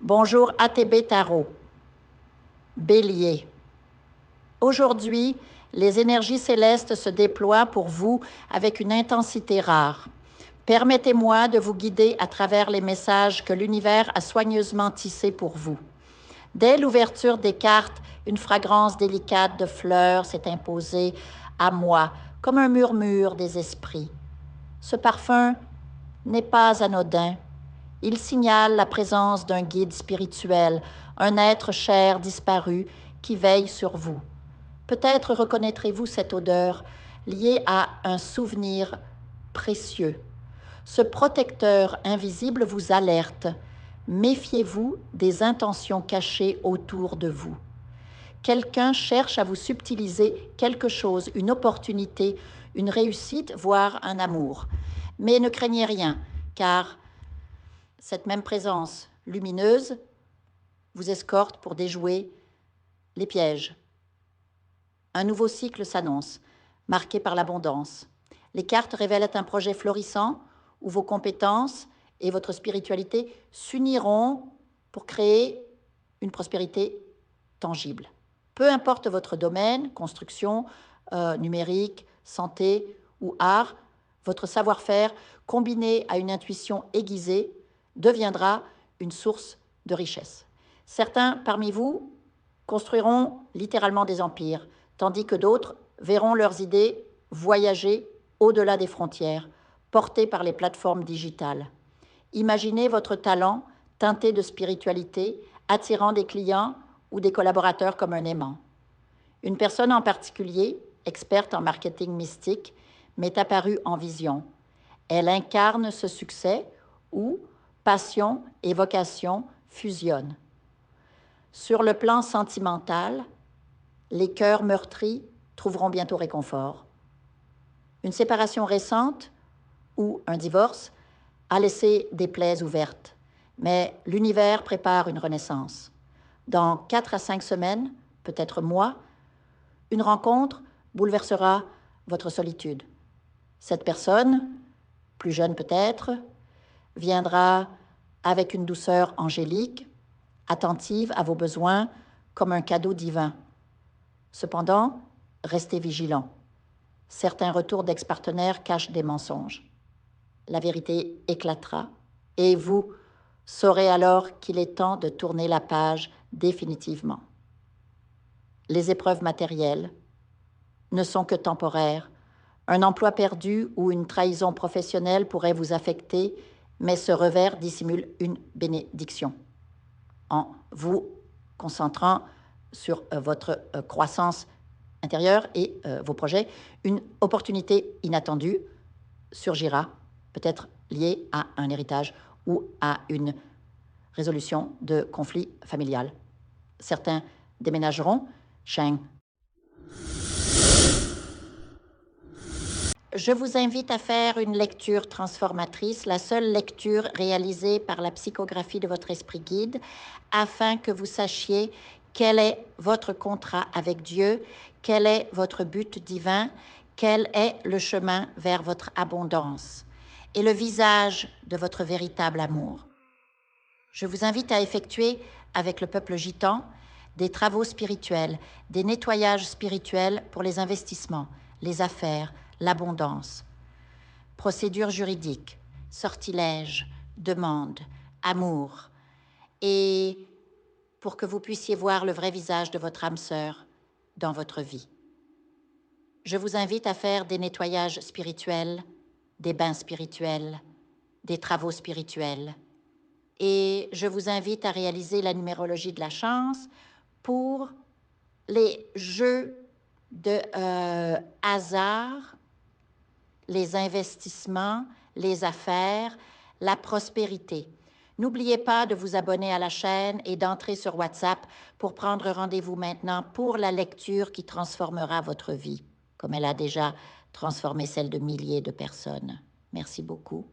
Bonjour ATB Tarot, Bélier. Aujourd'hui, les énergies célestes se déploient pour vous avec une intensité rare. Permettez-moi de vous guider à travers les messages que l'univers a soigneusement tissés pour vous. Dès l'ouverture des cartes, une fragrance délicate de fleurs s'est imposée à moi, comme un murmure des esprits. Ce parfum n'est pas anodin. Il signale la présence d'un guide spirituel, un être cher disparu qui veille sur vous. Peut-être reconnaîtrez-vous cette odeur liée à un souvenir précieux. Ce protecteur invisible vous alerte. Méfiez-vous des intentions cachées autour de vous. Quelqu'un cherche à vous subtiliser quelque chose, une opportunité, une réussite, voire un amour. Mais ne craignez rien, car cette même présence lumineuse vous escorte pour déjouer les pièges. Un nouveau cycle s'annonce, marqué par l'abondance. Les cartes révèlent un projet florissant où vos compétences et votre spiritualité s'uniront pour créer une prospérité tangible. Peu importe votre domaine, construction, numérique, santé ou art, votre savoir-faire, combiné à une intuition aiguisée, deviendra une source de richesse. Certains parmi vous construiront littéralement des empires, tandis que d'autres verront leurs idées voyager au-delà des frontières, portées par les plateformes digitales. Imaginez votre talent teinté de spiritualité, attirant des clients ou des collaborateurs comme un aimant. Une personne en particulier, experte en marketing mystique, m'est apparue en vision. Elle incarne ce succès où passion et vocation fusionnent. Sur le plan sentimental, les cœurs meurtris trouveront bientôt réconfort. Une séparation récente ou un divorce a laissé des plaies ouvertes, mais l'univers prépare une renaissance. Dans 4 à 5 semaines, peut-être mois, une rencontre bouleversera votre solitude. Cette personne, plus jeune peut-être, viendra avec une douceur angélique, attentive à vos besoins comme un cadeau divin. Cependant, restez vigilants. Certains retours d'ex-partenaires cachent des mensonges. La vérité éclatera et vous saurez alors qu'il est temps de tourner la page définitivement. Les épreuves matérielles ne sont que temporaires. Un emploi perdu ou une trahison professionnelle pourrait vous affecter, mais ce revers dissimule une bénédiction. En vous concentrant sur votre croissance intérieure et vos projets, une opportunité inattendue surgira, peut-être liée à un héritage ou à une résolution de conflit familial. Certains déménageront. Sheng. Je vous invite à faire une lecture transformatrice, la seule lecture réalisée par la psychographie de votre esprit guide, afin que vous sachiez quel est votre contrat avec Dieu, quel est votre but divin, quel est le chemin vers votre abondance et le visage de votre véritable amour. Je vous invite à effectuer avec le peuple gitan des travaux spirituels, des nettoyages spirituels pour les investissements, les affaires, l'abondance. Procédures juridiques, sortilèges, demandes, amour. Et pour que vous puissiez voir le vrai visage de votre âme sœur dans votre vie. Je vous invite à faire des nettoyages spirituels, des bains spirituels, des travaux spirituels. Et je vous invite à réaliser la numérologie de la chance pour les jeux de hasard, les investissements, les affaires, la prospérité. N'oubliez pas de vous abonner à la chaîne et d'entrer sur WhatsApp pour prendre rendez-vous maintenant pour la lecture qui transformera votre vie, comme elle a déjà transformé celle de milliers de personnes. Merci beaucoup.